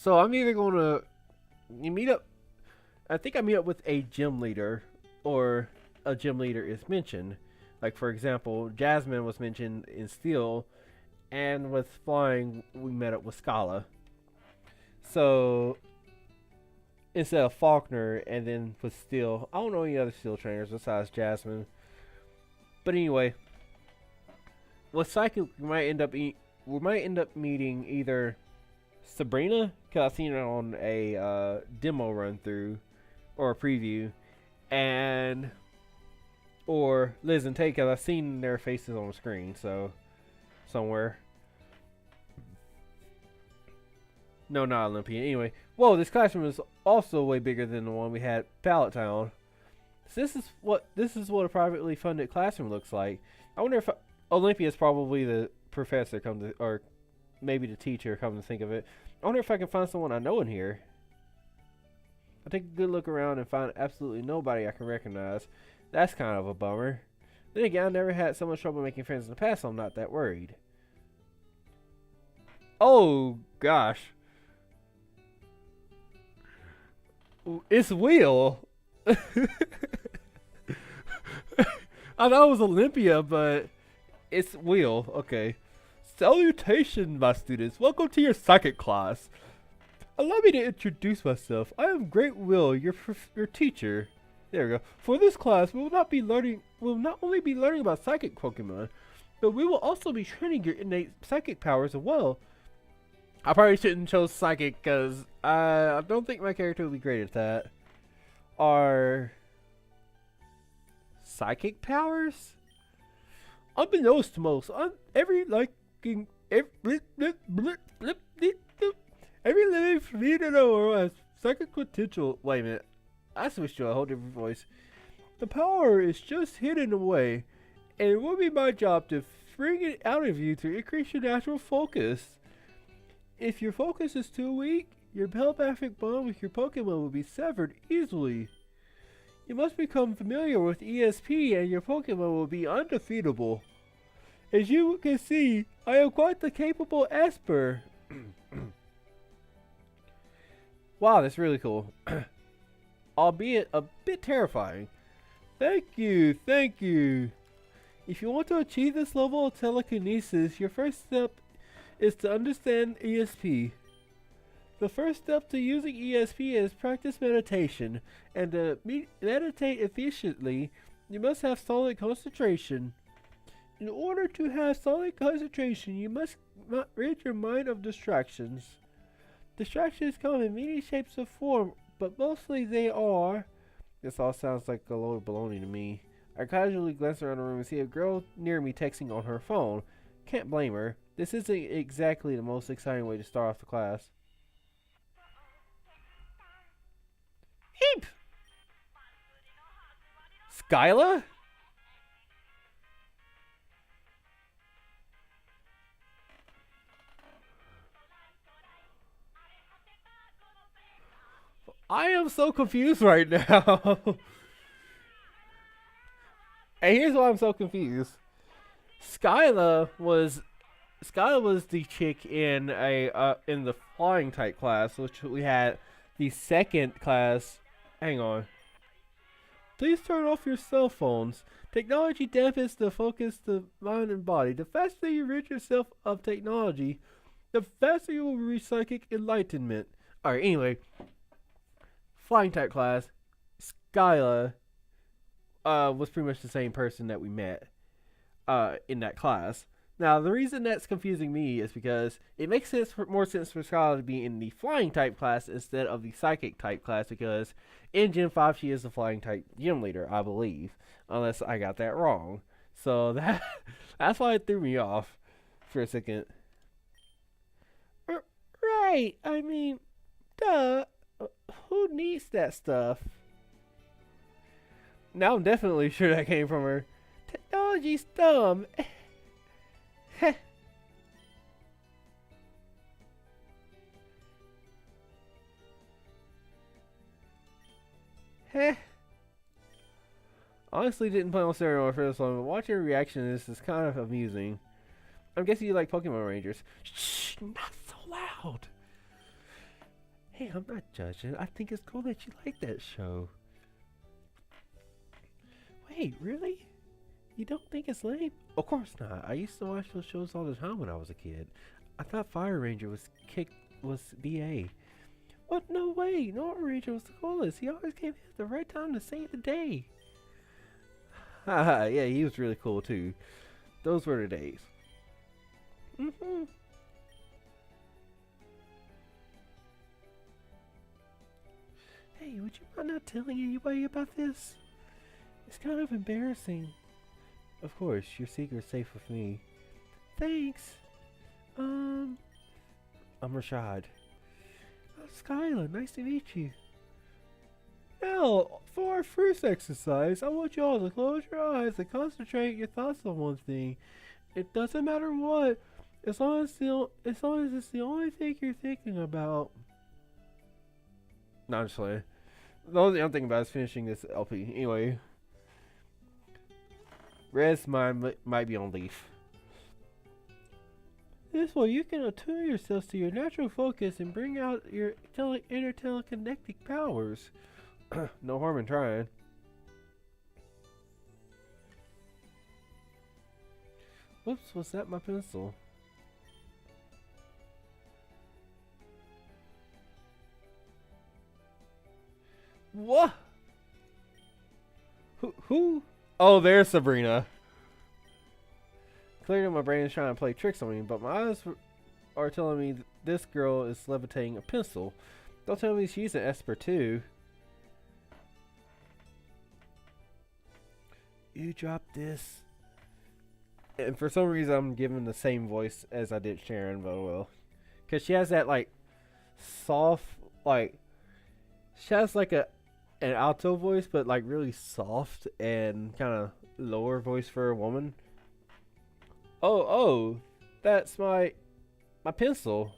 So I'm either gonna you meet up. I think I meet up with a gym leader, or a gym leader is mentioned. Like for example, Jasmine was mentioned in Steel, and with Flying we met up with Skyla. So instead of Faulkner, and then with Steel, I don't know any other Steel trainers besides Jasmine. But anyway, with Psychic, we might end up meeting either Sabrina, because I've seen her on a demo run through or a preview, and or Liz and Tay, because I've seen their faces on the screen. So somewhere. No, not Olympian. Anyway, whoa, this classroom is also way bigger than the one we had at Pallet Town. So this is what a privately funded classroom looks like. I wonder if Olympia is probably the professor come to, or maybe the teacher come to think of it. I wonder if I can find someone I know in here. I take a good look around and find absolutely nobody I can recognize. That's kind of a bummer. Then again, I never had so much trouble making friends in the past, so I'm not that worried. Oh gosh, it's Will. I know it was Olympia, but it's Will. Okay. Salutation, my students. Welcome to your psychic class. Allow me to introduce myself. I am Great Will, your teacher. There we go. For this class, we will not only be learning about psychic Pokemon, but we will also be training your innate psychic powers as well. I probably shouldn't choose psychic because I don't think my character will be great at that. Our psychic powers? Unbeknownst to most, every living for me to know has psychic potential. Wait a minute, I switched to a whole different voice. The power is just hidden away, and it will be my job to bring it out of you to increase your natural focus. If your focus is too weak, your telepathic bond with your Pokemon will be severed easily. You must become familiar with ESP and your Pokemon will be undefeatable. As you can see, I am quite the capable Esper. Wow, that's really cool. Albeit a bit terrifying. Thank you, thank you. If you want to achieve this level of telekinesis, your first step is to understand ESP. The first step to using ESP is practice meditation, and to meditate efficiently, you must have solid concentration. In order to have solid concentration, you must rid your mind of distractions. Distractions come in many shapes of form, but mostly they are... This all sounds like a load of baloney to me. I casually glance around the room and see a girl near me texting on her phone. Can't blame her. This isn't exactly the most exciting way to start off the class. Heap! Skyla? I am so confused right now. And here's why I'm so confused. Skyla was the chick in in the flying type class, which we had the second class. Hang on. Please turn off your cell phones. Technology dampens the focus of mind and body. The faster you rid yourself of technology, the faster you will reach psychic enlightenment. Alright, anyway. Flying type class, Skyla was pretty much the same person that we met in that class. Now, the reason that's confusing me is because it makes more sense for Skyla to be in the flying type class instead of the psychic type class, because in Gen 5 she is the flying type gym leader, I believe, unless I got that wrong. So that's why it threw me off for a second. Right, I mean, duh, who needs that stuff? Now I'm definitely sure that came from her. Technology's dumb. Heh. Heh. Honestly, didn't plan on staring on for this long, but watching your reaction to this is kind of amusing. I'm guessing you like Pokemon Rangers. Shh, not so loud. Hey, I'm not judging. I think it's cool that you like that show. Wait, really? You don't think it's lame? Of course not. I used to watch those shows all the time when I was a kid. I thought Fire Ranger was BA. What? No way. North Ranger was the coolest. He always came at the right time to save the day. Haha, yeah, he was really cool too. Those were the days. Mm-hmm. Hey, would you mind not telling anybody about this? It's kind of embarrassing. Of course, your secret's safe with me. Thanks. I'm Rashad. Oh, Skyla, nice to meet you. Now, for our first exercise, I want you all to close your eyes and concentrate your thoughts on one thing. It doesn't matter what, as long as it's the only thing you're thinking about. No, I'm just playing. The only thing I'm thinking about is finishing this LP. Anyway, Red's mind might be on leaf. This way, you can attune yourselves to your natural focus and bring out your inner telekinetic powers. No harm in trying. Whoops, was that my pencil? What? Who? Oh, there's Sabrina. Clearly my brain is trying to play tricks on me, but my eyes are telling me this girl is levitating a pencil. Don't tell me she's an expert too. You dropped this. And for some reason I'm giving the same voice as I did Sharon, but well. Because she has that like soft, like, she has like an alto voice, but like really soft and kind of lower voice for a woman. Oh, that's my pencil.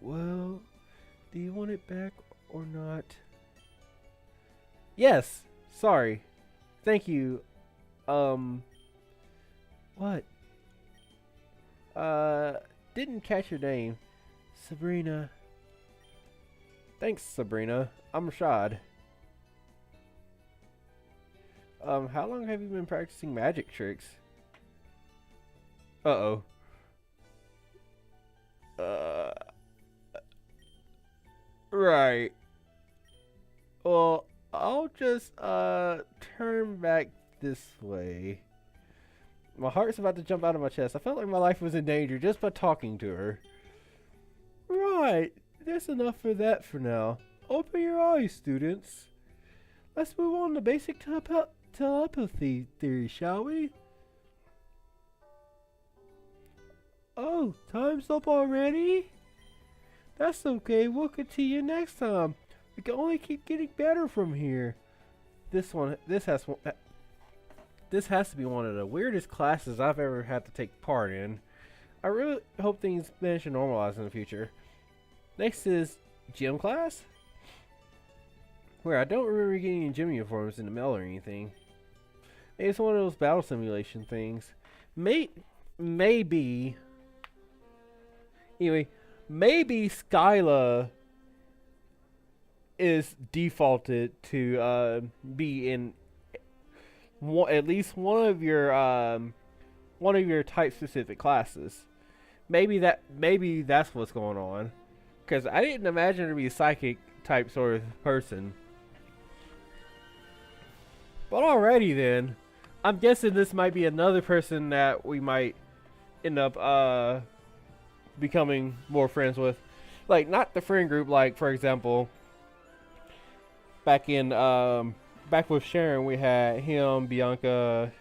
Well, do you want it back or not? Yes. Sorry. Thank you. What? Didn't catch your name. Sabrina. Thanks, Sabrina. I'm Rashad. How long have you been practicing magic tricks? Uh-oh. Right. Well, I'll just, turn back this way. My heart's about to jump out of my chest. I felt like my life was in danger just by talking to her. Right. That's enough for that for now. Open your eyes, students. Let's move on to basic telepathy theory, shall we? Oh, time's up already? That's okay, we'll continue next time. We can only keep getting better from here. This has to be one of the weirdest classes I've ever had to take part in. I really hope things manage to normalize in the future. Next is gym class, where I don't remember getting any gym uniforms in the mail or anything. Maybe it's one of those battle simulation things. Maybe. Anyway, maybe Skyla is defaulted to be in at least one of your type specific classes. Maybe that's what's going on. Because I didn't imagine her to be a psychic type sort of person. But alrighty then. I'm guessing this might be another person that we might end up becoming more friends with. Like, not the friend group, like, for example, back with Sharon, we had him, Bianca,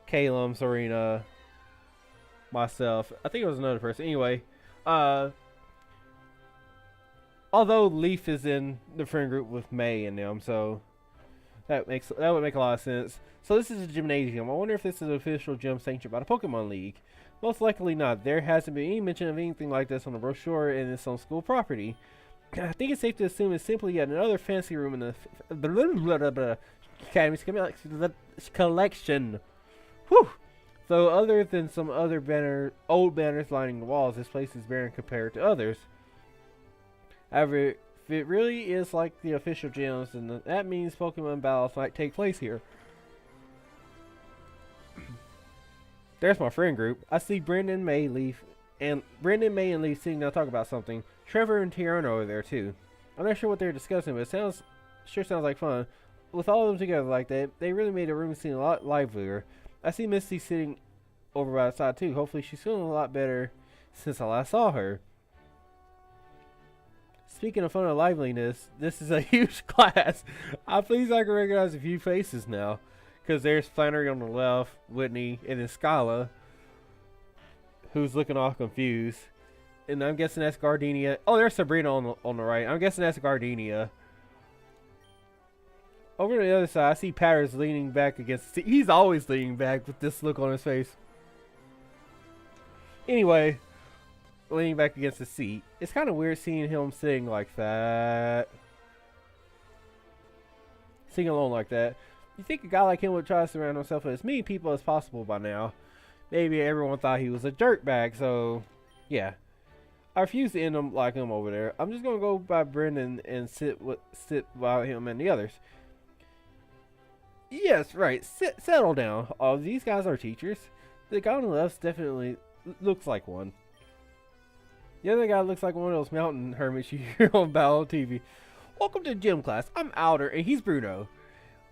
Caleb, Serena, myself. I think it was another person. Anyway, although Leaf is in the friend group with May and them, so that would make a lot of sense. So this is a gymnasium. I wonder if this is an official gym sanctioned by the Pokemon League. Most likely not. There hasn't been any mention of anything like this on the brochure, and it's on school property. I think it's safe to assume it's simply yet another fancy room in the Academy's collection. Whew. So other than some other old banners lining the walls, this place is barren compared to others. However, if it really is like the official gyms, then that means Pokemon battles might take place here. There's my friend group. I see Brendan, May, and Leaf sitting down to talk about something. Trevor and Tiana are there too. I'm not sure what they're discussing, but it sure sounds like fun. With all of them together like that, they really made the room seem a lot livelier. I see Misty sitting over by the side too. Hopefully she's feeling a lot better since I last saw her. Speaking of fun and liveliness, this is a huge class. I'm pleased I can recognize a few faces now. Because there's Flannery on the left, Whitney, and then Skyla, who's looking all confused. And I'm guessing that's Gardenia. Oh, there's Sabrina on the right. I'm guessing that's Gardenia. Over to the other side, I see Patters leaning back against the seat. He's always leaning back with this look on his face. Anyway, leaning back against the seat. It's kind of weird seeing him sitting like that. Sitting alone like that. You think a guy like him would try to surround himself with as many people as possible by now. Maybe everyone thought he was a dirtbag, so yeah. I refuse to end him like him over there. I'm just gonna go by Brendan and sit by him and the others. Yes, right. Settle down. All these guys are teachers. The guy on the left definitely looks like one. The other guy looks like one of those mountain hermits you hear on Battle TV. Welcome to gym class. I'm Alder and he's Bruno.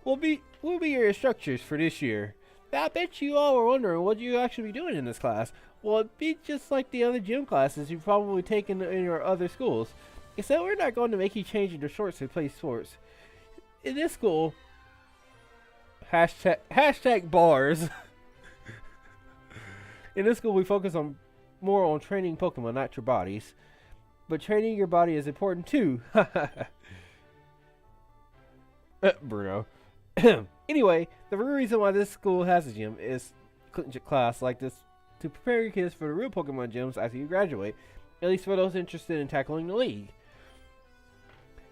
We'll be your instructors for this year. I bet you all were wondering what you actually be doing in this class. Well, it'd be just like the other gym classes you've probably taken in your other schools. Except we're not going to make you change into shorts to play sports. In this school, hashtag bars. In this school, we focus more on training Pokemon, not your bodies. But training your body is important too. Bruno. Anyway, the real reason why this school has a gym is class like this to prepare your kids for the real Pokemon gyms after you graduate, at least for those interested in tackling the league.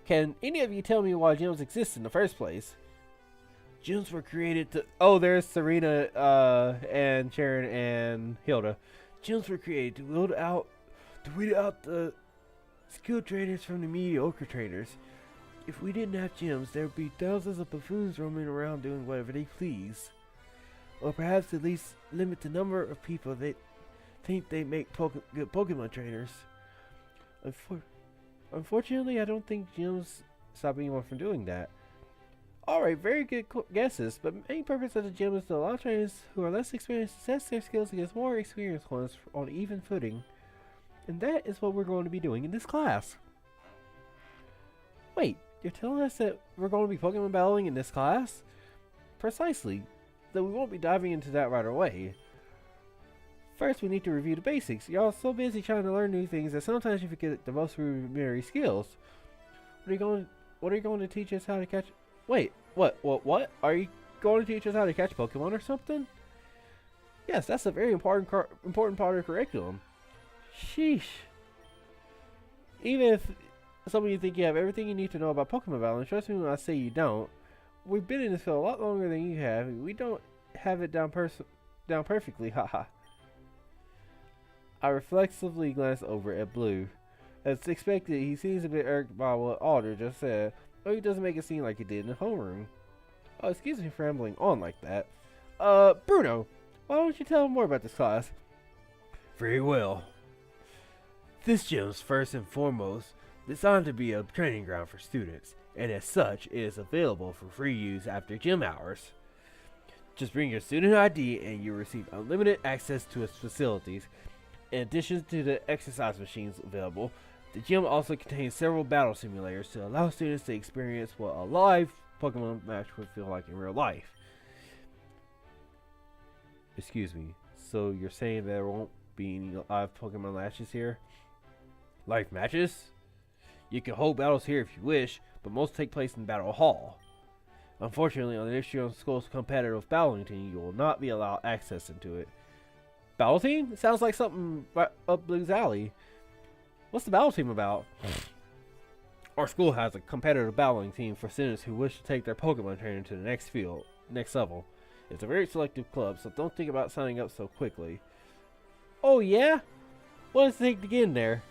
Can any of you tell me why gyms exist in the first place? Gyms were created to... Oh, there's Serena and Sharon and Hilda. Gyms were created to weed out the skilled trainers from the mediocre trainers. If we didn't have gyms, there would be thousands of buffoons roaming around doing whatever they please. Or perhaps at least limit the number of people that think they make good Pokemon trainers. Unfortunately, I don't think gyms stop anyone from doing that. Alright, very good guesses, but the main purpose of the gym is to allow trainers who are less experienced to test their skills against more experienced ones on even footing. And that is what we're going to be doing in this class. Wait, you're telling us that we're going to be Pokemon battling in this class? Precisely, though we won't be diving into that right away. First, we need to review the basics. Y'all so busy trying to learn new things that sometimes you forget the most rudimentary skills. What are you going to teach us how to catch... Wait, what? Are you going to teach us how to catch Pokemon or something? Yes, that's a very important part of the curriculum. Sheesh. Even if some of you think you have everything you need to know about Pokemon battling, trust me when I say you don't. We've been in this field a lot longer than you have. We don't have it down perfectly, haha. I reflexively glance over at Blue. As expected, he seems a bit irked by what Alder just said, though he doesn't make it seem like he did in the homeroom. Oh, excuse me for rambling on like that. Bruno, why don't you tell him more about this class? Very well. This gym's first and foremost designed to be a training ground for students, and as such, it is available for free use after gym hours. Just bring your student ID and you'll receive unlimited access to its facilities. In addition to the exercise machines available, the gym also contains several battle simulators to allow students to experience what a live Pokemon match would feel like in real life. Excuse me, so you're saying there won't be any live Pokemon matches here? Live matches? You can hold battles here if you wish, but most take place in Battle Hall. Unfortunately, on this year's school's competitive battling team, you will not be allowed access into it. Battle team? It sounds like something right up Blue's alley. What's the battle team about? Our school has a competitive battling team for students who wish to take their Pokemon training to the next level. It's a very selective club, so don't think about signing up so quickly. Oh yeah? What does it take to get in there?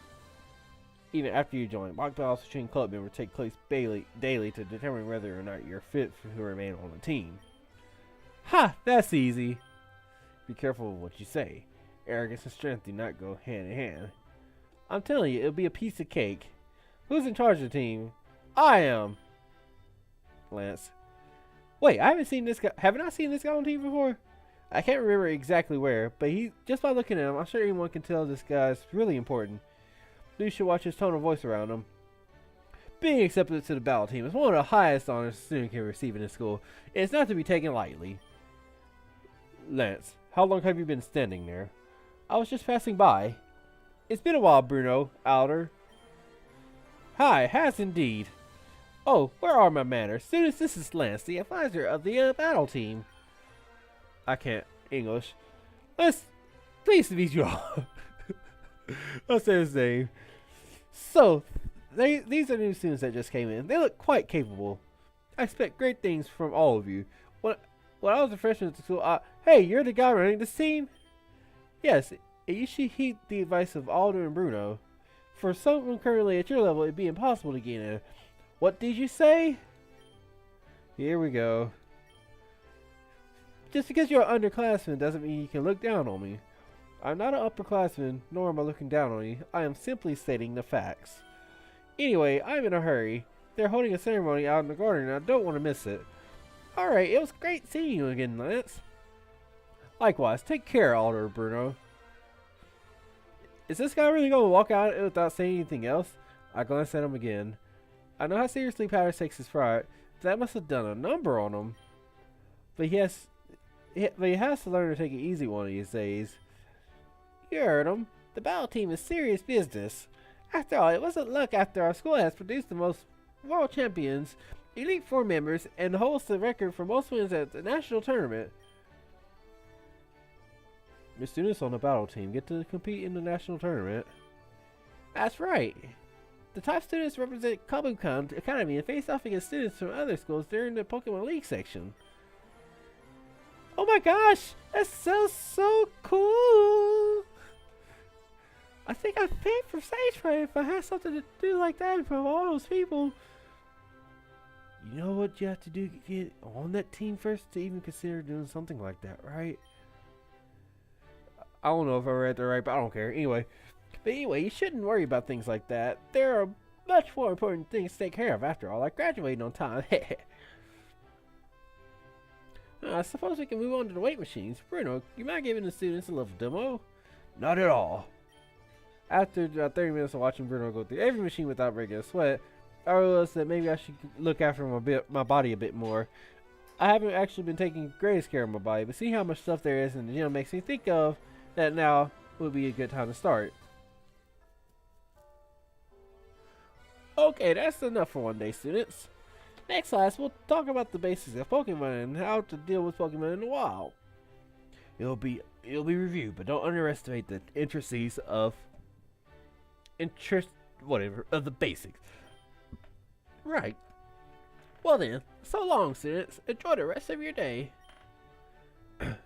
Even after you join, mock battles between club members take place daily to determine whether or not you're fit to remain on the team. Ha! That's easy. Be careful of what you say. Arrogance and strength do not go hand in hand. I'm telling you, it'll be a piece of cake. Who's in charge of the team? I am. Lance. Wait, I haven't seen this guy. Haven't I seen this guy on TV before? I can't remember exactly where, but just by looking at him, I'm sure anyone can tell this guy's really important. You should watch his tone of voice around him. Being accepted to the battle team is one of the highest honors a student can receive in this school, and it's not to be taken lightly. Lance, how long have you been standing there? I was just passing by. It's been a while, Bruno, Alder. Hi, has indeed. Oh, where are my manners? Students, this is Lance, the advisor of the battle team. I can't English. Pleased to meet you all. I'll say his name. So, these are new students that just came in. They look quite capable. I expect great things from all of you. When I was a freshman at the school, hey, you're the guy running this team? Yes, and you should heed the advice of Alder and Bruno. For someone currently at your level, it'd be impossible to get in. What did you say? Here we go. Just because you're an underclassman doesn't mean you can look down on me. I'm not an upperclassman, nor am I looking down on you. I am simply stating the facts. Anyway, I'm in a hurry. They're holding a ceremony out in the garden and I don't want to miss it. Alright, it was great seeing you again, Lance. Likewise, take care, Alder Bruno. Is this guy really going to walk out without saying anything else? I glanced at him again. I know how seriously Powder takes his pride. That must have done a number on him. But he has to learn to take it easy one of these days. You heard him. The battle team is serious business. After all, it wasn't luck after our school has produced the most world champions, Elite Four members, and holds the record for most wins at the national tournament. The students on the battle team get to compete in the national tournament. That's right. The top students represent Kabukan Academy and face off against students from other schools during the Pokemon League section. Oh my gosh! That sounds so cool! I think I'd pay for stage fright if I had something to do like that from all those people. You know what you have to do to get on that team first to even consider doing something like that, right? I don't know if I read that right, but I don't care. Anyway, you shouldn't worry about things like that. There are much more important things to take care of after all, like graduating on time. I suppose we can move on to the weight machines. Bruno, you mind giving the students a little demo? Not at all. After 30 minutes of watching Bruno go through every machine without breaking a sweat, I realized that maybe I should look after my body a bit more. I haven't actually been taking greatest care of my body, but seeing how much stuff there is in the gym makes me think of that now would be a good time to start. Okay, that's enough for one day, students. Next class, we'll talk about the basics of Pokemon and how to deal with Pokemon in the wild. It'll be reviewed, but don't underestimate the intricacies of the basics. Right. Well then, so long, students. Enjoy the rest of your day.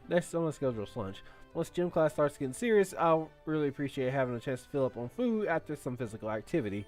Next on the schedule is lunch. Once gym class starts getting serious, I'll really appreciate having a chance to fill up on food after some physical activity.